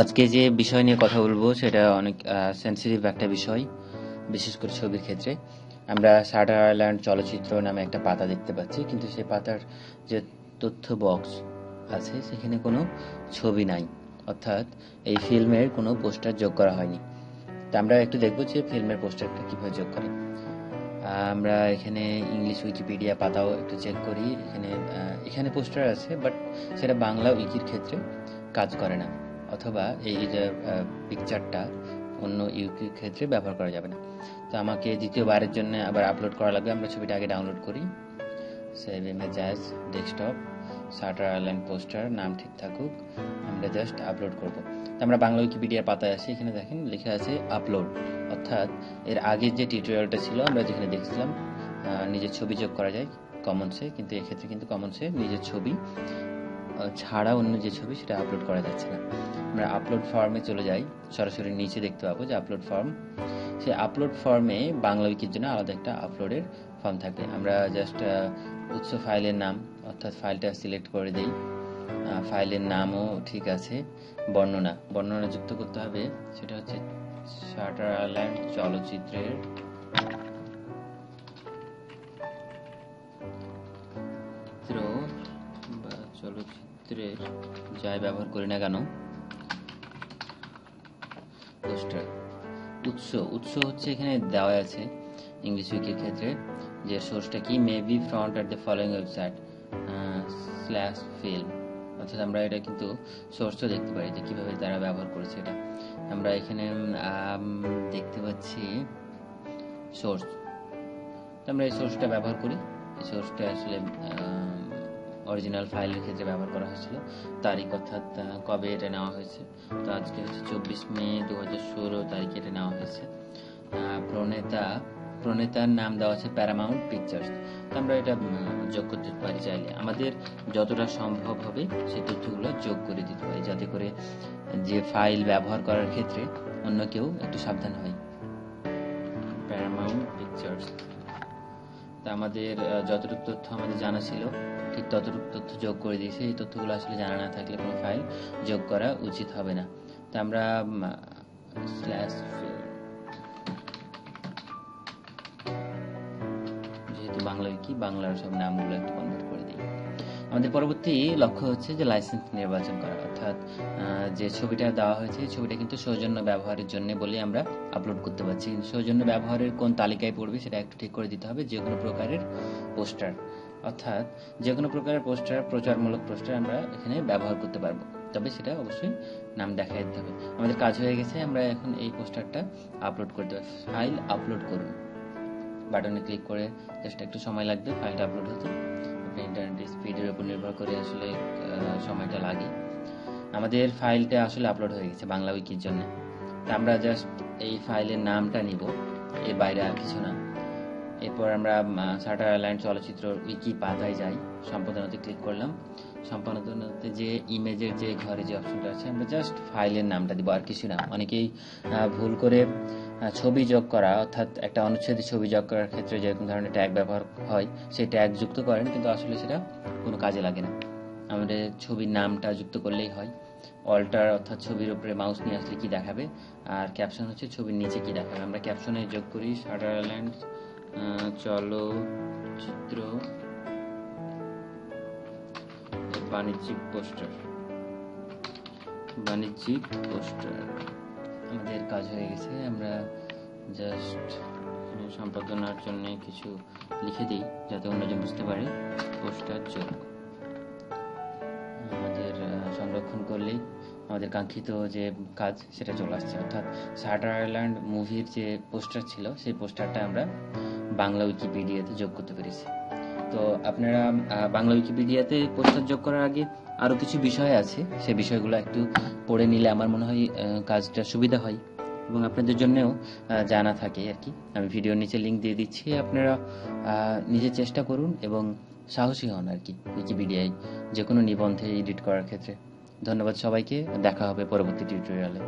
আজকে যে বিষয় নিয়ে কথা বলবো সেটা অনেক সেন্সিটিভ একটা বিষয়, বিশেষ করে ছবির ক্ষেত্রে। আমরা শাটার আইল্যান্ড চলচ্চিত্র নামে একটা পাতা দেখতে পাচ্ছি, কিন্তু সেই পাতার যে তথ্য বক্স আছে সেখানে কোনো ছবি নাই, অর্থাৎ এই ফিল্মের কোনো পোস্টার যোগ করা হয়নি। তা আমরা একটু দেখবো যে ফিল্মের পোস্টারটা কীভাবে যোগ করে। আমরা এখানে ইংলিশ উইকিপিডিয়া পাতাও একটু চেক করি। এখানে পোস্টার আছে, বাট সেটা বাংলা উইকির ক্ষেত্রে কাজ করে না, অথবা এই যে পিকচারটা অন্য ইউকির ক্ষেত্রে ব্যবহার করা যাবে না। তো আমাকে দ্বিতীয়বারের জন্য আবার আপলোড করা লাগবে। আমরা ছবিটা আগে ডাউনলোড করি, save image as desktop, shutter island poster, নাম ঠিক থাকুক, আমরা জাস্ট আপলোড করব। তো আমরা বাংলা উইকিপিডিয়ার পাতায় আসি, এখানে দেখেন লেখা আছে আপলোড, অর্থাৎ এর আগের যে টিউটোরিয়ালটা ছিল আমরা যেখানে দেখছিলাম নিজের ছবি যোগ করা যায় কমন্সে, কিন্তু এক্ষেত্রে কিন্তু কমন্সে নিজের ছবি ছাড়া অন্য যে ছবি সেটা আপলোড করা যাচ্ছে না। আমরা আপলোড ফর্মে চলে যাই, সরাসরি নিচে দেখতে পাবো যে আপলোড ফর্ম। সেই আপলোড ফর্মে বাংলা উইকির জন্য আলাদা একটা আপলোডের ফর্ম থাকবে। আমরা জাস্ট উৎস ফাইলের নাম, অর্থাৎ ফাইলটা সিলেক্ট করে দিই। ফাইলের নামও ঠিক আছে, বর্ণনা যুক্ত করতে হবে। সেটা হচ্ছে শাটার আইল্যান্ড চলচ্চিত্রের চলচ্চিত্রের যাই ব্যবহার করি না কেন পোস্টার। উৎস হচ্ছে এখানে দেওয়া আছে ইংলিশ উইকির ক্ষেত্রে, যে সোর্সটা কি, maybe front at the following website /film, অর্থাৎ আমরা এটা কিন্তু সোর্সও দেখতে পারি যে কীভাবে তারা ব্যবহার করেছে। এটা আমরা এখানে দেখতে পাচ্ছি সোর্স। তো আমরা এই সোর্সটা ব্যবহার করি। এই সোর্সটা আসলে অরিজিনাল ফাইলের ক্ষেত্রে ব্যবহার করা হয়েছিল। তারিখ অর্থাৎ কবে এটা নেওয়া হয়েছে, তো আজকে হচ্ছে 24 মে 2016 তারিখে এটা নেওয়া হয়েছে। প্রণেতার নাম দেওয়া আছে প্যারামাউন্ট পিকচার্স। তো আমরা এটা যোগ করতে পারি চাইলে, আমাদের যতটা সম্ভব হবে সেই তথ্যগুলো যোগ করে দিতে পারি, যাতে করে যে ফাইল ব্যবহার করার ক্ষেত্রে অন্য কেউ একটু সাবধান হয়। Paramount pictures. তা আমাদের যতটুকু তথ্য আমাদের জানা ছিল ঠিক ততটুকু তথ্য যোগ করে দিয়েছে। এই তথ্যগুলো আসলে জানা না থাকলে কোনো ফাইল যোগ করা উচিত হবে না। তা আমরা যেহেতু বাংলা উইকি, বাংলার সব নামগুলো একটু কনভার্ট করে দিই। আমাদের পরবর্তী লক্ষ্য হচ্ছে যে লাইসেন্স নির্বাচন করা, অর্থাৎ যে ছবিটা দেওয়া হয়েছে ছবিটা কিন্তু সৌজন্য ব্যবহারের জন্য বলে আমরা আপলোড করতে পারছি। সৌজন্য ব্যবহারের কোন তালিকায় পড়বে সেটা একটু ঠিক করে দিতে হবে। যে কোনো প্রকারের পোস্টার, অর্থাৎ যে কোনো প্রকারের পোস্টার, প্রচারমূলক পোস্টার আমরা এখানে ব্যবহার করতে পারবো, তবে সেটা অবশ্যই নাম দেখাই দিতে হবে। আমাদের কাজ হয়ে গেছে, আমরা এখন এই পোস্টারটা আপলোড করতে পারি। ফাইল আপলোড করুন বাটনে ক্লিক করে জাস্ট একটু সময় লাগবে ফাইলটা আপলোড হতে। ইন্টারনেট স্পিডের উপর নির্ভর করে আসলে সময়টা লাগে। আমাদের ফাইলটা আসলে আপলোড হয়ে গেছে বাংলা উইকির জন্য। তা আমরা জাস্ট এই ফাইলের নামটা নিব, এর বাইরে আর কিছু না। এরপর আমরা শাটার আইল্যান্ড চলচ্চিত্র উইকি পাতায় যাই, সম্পাদনাতে ক্লিক করলাম। সম্পাদনাতে যে ইমেজের যে ঘরে যে অপশনটা আছে আমরা জাস্ট ফাইলের নামটা দিব, আর কিছু না। অনেকেই ভুল করে ছবি যোগ করা, অর্থাৎ একটা অনুচ্ছেদে ছবি যোগ করার ক্ষেত্রে যেরকম ধরনের ট্যাগ ব্যবহার হয় সেই ট্যাগ যুক্ত করেন, কিন্তু আসলে সেটা কোনো কাজে লাগে না। আমাদের ছবির নামটা যুক্ত করলেই হয়। অল্টার অর্থাৎ ছবির উপরে মাউস নিয়ে আসলে কি দেখাবে, আর ক্যাপশন হচ্ছে ছবির নিচে কি দেখাবে। আমরা ক্যাপশনে যোগ করি শাটার আইল্যান্ড চলচ্চিত্র বাণিজ্যিক পোস্টার। আমাদের কাজ হয়ে গেছে। আমরা জাস্ট সম্পাদনার জন্য কিছু লিখে দিই যাতে অন্যজন বুঝতে পারে। পোস্টার যোগ। আমাদের সংরক্ষণ করলেই আমাদের কাঙ্ক্ষিত যে কাজ সেটা চলে আসছে, অর্থাৎ শাটার আইল্যান্ড মুভির যে পোস্টার ছিল সেই পোস্টারটা আমরা বাংলা উইকিপিডিয়াতে যোগ করতে পেরেছি। তো আপনারা বাংলা উইকিপিডিয়াতে পোস্টার যোগ করার আগে আরও কিছু বিষয় আছে, সেই বিষয়গুলো একটু পড়ে নিলে আমার মনে হয় কাজটা সুবিধা হয় এবং আপনাদের জন্যও জানা থাকে আর কি। আমি ভিডিওর নিচে লিঙ্ক দিয়ে দিচ্ছি, আপনারা নিজে চেষ্টা করুন এবং সাহসী হন আর কি উইকিপিডিয়ায় যে কোনো নিবন্ধে এডিট করার ক্ষেত্রে। ধন্যবাদ সবাইকে, দেখা হবে পরবর্তী টিউটোরিয়ালে।